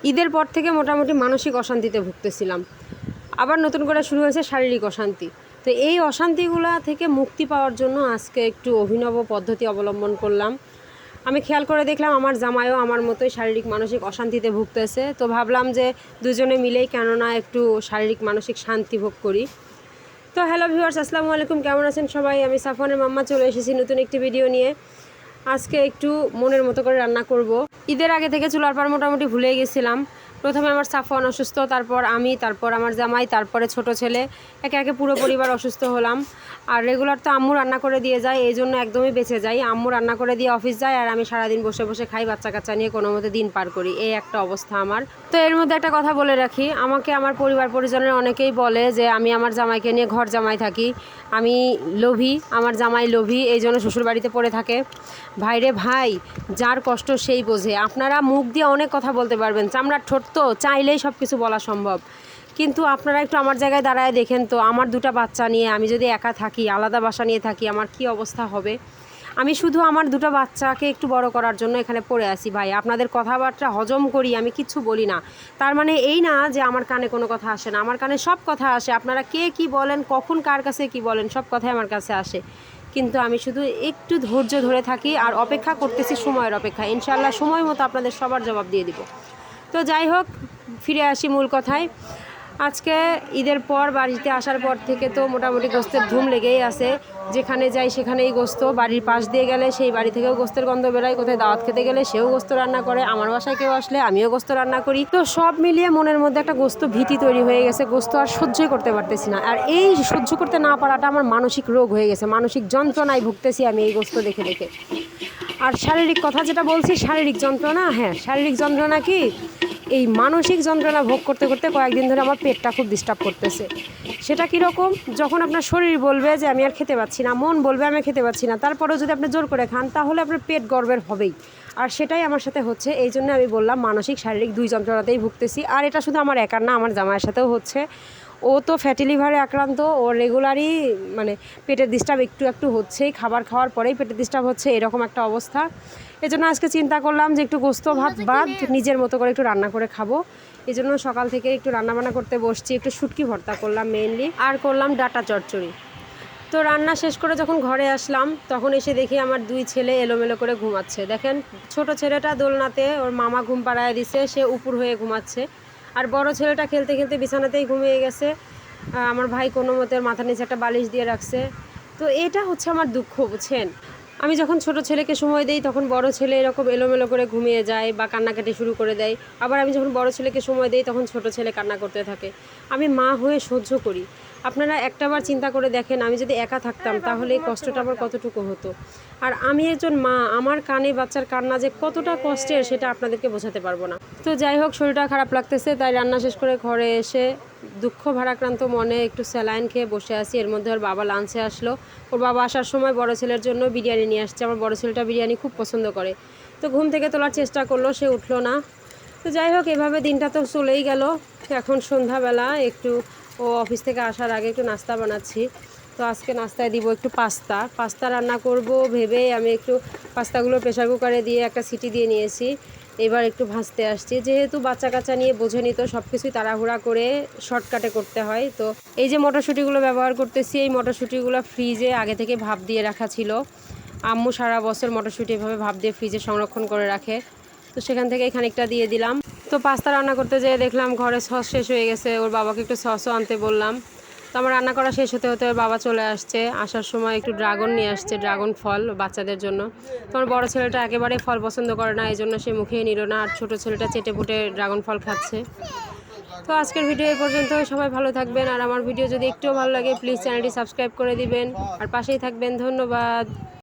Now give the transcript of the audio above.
ঈদের পর থেকে মোটামুটি মানসিক অশান্তিতে ভুগতেছিলাম। আবার নতুন করে শুরু হয়েছে শারীরিক অশান্তি। তো এই অশান্তিগুলা থেকে মুক্তি পাওয়ার জন্য আজকে একটু অভিনব পদ্ধতি অবলম্বন করলাম। আমি খেয়াল করে দেখলাম আমার জামাইও আমার মতোই শারীরিক মানসিক অশান্তিতে ভুগতেছে। তো ভাবলাম যে দুজনে মিলেই কেননা একটু শারীরিক মানসিক শান্তি ভোগ করি। তো হ্যালো ভিউয়ার্স, আসসালামু আলাইকুম, কেমন আছেন সবাই? আমি সাফওয়ানের মাম্মা চলে এসেছি নতুন একটি ভিডিও নিয়ে। আজকে একটু মনের মতো করে রান্না করব। ঈদের আগে থেকে চুলার পার মোটামুটি ভুলে গেছিলাম। প্রথমে আমার সাফওয়ান অসুস্থ, তারপর আমি, তারপর আমার জামাই, তারপরে ছোট ছেলে, একে একে পুরো পরিবার অসুস্থ হলাম। আর রেগুলার তো আম্মু রান্না করে দিয়ে যায়, এই জন্য একদমই বেঁচে যাই। আম্মু রান্না করে দিয়ে অফিস যায় আর আমি সারাদিন বসে বসে খাই, বাচ্চা কাচ্চা নিয়ে কোনো মতে দিন পার করি। এই একটা অবস্থা আমার। তো এর মধ্যে একটা কথা বলে রাখি, আমাকে আমার পরিবার পরিজনের অনেকেই বলে যে আমি আমার জামাইকে নিয়ে ঘর জামাই থাকি, আমি লোভী, আমার জামাই লোভী, এই জন্য শ্বশুরবাড়িতে পড়ে থাকে। ভাইরে ভাই, যার কষ্ট সেই বোঝে। আপনারা মুখ দিয়ে অনেক কথা বলতে পারবেন, চামড়ার ঠোঁট তো চাইলেই সব কিছু বলা সম্ভব, কিন্তু আপনারা একটু আমার জায়গায় দাঁড়ায় দেখেন তো, আমার দুটা বাচ্চা নিয়ে আমি যদি একা থাকি, আলাদা বাসা নিয়ে থাকি, আমার কি অবস্থা হবে। আমি শুধু আমার দুটো বাচ্চাকে একটু বড় করার জন্য এখানে পড়ে আসি। ভাই, আপনাদের কথাবার্তা হজম করি, আমি কিচ্ছু বলি না, তার মানে এই না যে আমার কানে কোনো কথা আসে না। আমার কানে সব কথা আসে। আপনারা কে কি বলেন, কখন কার কাছে কি বলেন, সব কথাই আমার কাছে আসে, কিন্তু আমি শুধু একটু ধৈর্য ধরে থাকি আর অপেক্ষা করতেছি সময়ের অপেক্ষা। ইনশাআল্লাহ সময় মতো আপনাদের সবার জবাব দিয়ে দিব। তো যাই হোক, ফিরে আসি মূল কথায়। আজকে ঈদের পর বাড়িতে আসার পর থেকে তো মোটামুটি গোস্তের ধুম লেগেই আছে। যেখানে যাই সেখানেই গোস্ত, বাড়ির পাশ দিয়ে গেলে সেই বাড়ি থেকেও গোস্তের গন্ধ বেরোয়, কোথায় দাওয়াত খেতে গেলে সেও গোস্ত রান্না করে, আমার বাসায় কেউ আসলে আমিও গোস্ত রান্না করি। তো সব মিলিয়ে মনের মধ্যে একটা গোস্ত ভীতি তৈরি হয়ে গেছে, গোস্ত আর সহ্যই করতে পারতেছি না। আর এই সহ্য করতে না পারাটা আমার মানসিক রোগ হয়ে গেছে, মানসিক যন্ত্রণায় ভুগতেছি আমি এই গোস্ত দেখে দেখে। আর শারীরিক কথা যেটা বলছি, শারীরিক যন্ত্রণা, হ্যাঁ শারীরিক যন্ত্রণা কি, এই মানসিক যন্ত্রণা ভোগ করতে করতে কয়েকদিন ধরে আমার পেটটা খুব ডিস্টার্ব করতেছে। সেটা কীরকম, যখন আপনার শরীর বলবে যে আমি আর খেতে পাচ্ছি না, মন বলবে আমি খেতে পাচ্ছি না, তারপরেও যদি আপনি জোর করে খান তাহলে আপনার পেট গড়বের হবেই। আর সেটাই আমার সাথে হচ্ছে। এই জন্য আমি বললাম মানসিক শারীরিক দুই যন্ত্রণাতেই ভুগতেছি। আর এটা শুধু আমার একার না, আমার জামাইয়ের সাথেও হচ্ছে। ও তো ফ্যাটি লিভারে আক্রান্ত, ও রেগুলারই মানে পেটের ডিস্টার্ব একটু একটু হচ্ছেই, খাবার খাওয়ার পরেই পেটের ডিস্টার্ব হচ্ছে, এরকম একটা অবস্থা। এজন্য আজকে চিন্তা করলাম যে একটু গোস্ত ভাত বাদ নিজের মতো করে একটু রান্না করে খাবো। এই জন্য সকাল থেকে একটু রান্নাবান্না করতে বসছি। একটু শুটকি ভর্তা করলাম মেইনলি, আর করলাম ডাটা চচ্চড়ি। তো রান্না শেষ করে যখন ঘরে আসলাম তখন এসে দেখি আমার দুই ছেলে এলোমেলো করে ঘুমাচ্ছে। দেখেন, ছোট ছেলেটা দোলনাতে ওর মামা ঘুম পাড়ায় দিছে, সে উপর হয়ে ঘুমাচ্ছে। আর বড় ছেলেটা খেলতে খেলতে বিছানাতেই ঘুমিয়ে গেছে। আমার ভাই কোনো মতে মাথার নিচে একটা বালিশ দিয়ে রাখছে। তো এটা হচ্ছে আমার দুঃখ, বুঝছেন। আমি যখন ছোট ছেলেকে সময় দেই তখন বড় ছেলে এরকম এলোমেলো করে ঘুমিয়ে যায় বা কান্নাকাটি শুরু করে দেয়। আবার আমি যখন বড় ছেলেকে সময় দেই তখন ছোট ছেলে কান্না করতে থাকে। আমি মা হয়ে সহ্য করি। আপনারা একটাবার চিন্তা করে দেখেন, আমি যদি একা থাকতাম তাহলে এই কষ্টটা আমার কতটুকু হতো। আর আমি একজন মা, আমার কানে বাচ্চার কান্না যে কতটা কষ্টের সেটা আপনাদেরকে বোঝাতে পারবো না। তো যাই হোক, শরীরটা খারাপ লাগতেছে, তাই রান্না শেষ করে ঘরে এসে দুঃখ ভারাক্রান্ত মনে একটু স্যালাইন খেয়ে বসে আছি। এর মধ্যে ওর বাবা লাঞ্চে আসলো। ওর বাবা আসার সময় বড় ছেলের জন্য বিরিয়ানি নিয়ে আসছে। আমার বড় ছেলেটা বিরিয়ানি খুব পছন্দ করে। তো ঘুম থেকে তোলার চেষ্টা করলো, সে উঠলো না। তো যাই হোক, এভাবে দিনটা তো চলেই গেল। এখন সন্ধ্যাবেলা একটু ও অফিস থেকে আসার আগে একটু নাস্তা বানাচ্ছি। তো আজকে নাস্তায় দিব একটু পাস্তা রান্না করব ভেবে আমি একটু পাস্তাগুলো প্রেশার কুকারে দিয়ে একটা সিটি দিয়ে নিয়েছি। এবার একটু ভাজতে আসছি, যেহেতু বাচ্চা কাচ্চা নিয়ে বোঝেনি তো সব কিছুই তাড়াহুড়া করে শর্টকাটে করতে হয়। তো এই যে মটরশুঁটিগুলো ব্যবহার করতেছি, এই মটরশুঁটিগুলো ফ্রিজে আগে থেকে ভাপ দিয়ে রাখা ছিল। আম্মু সারা বছর মটরশুঁটি এভাবে ভাপ দিয়ে ফ্রিজে সংরক্ষণ করে রাখে, তো সেখান থেকে খানিকটা দিয়ে দিলাম। তো পাস্তা রান্না করতে যেয়ে দেখলাম ঘরে সস শেষ হয়ে গেছে। ওর বাবাকে একটু সসও আনতে বললাম। তো আমার রান্না করা শেষ হতে হতে ওর বাবা চলে আসছে। আসার সময় একটু ড্রাগন নিয়ে আসছে, ড্রাগন ফল বাচ্চাদের জন্য। তো আমার বড়ো ছেলেটা একেবারে ফল পছন্দ করে না, এই জন্য সে মুখেই নিল না। আর ছোটো ছেলেটা চেটে পুটে ড্রাগন ফল খাচ্ছে। তো আজকের ভিডিও এই পর্যন্ত। সবাই ভালো থাকবেন, আর আমার ভিডিও যদি একটুও ভালো লাগে প্লিজ চ্যানেলটি সাবস্ক্রাইব করে দিবেন আর পাশেই থাকবেন। ধন্যবাদ।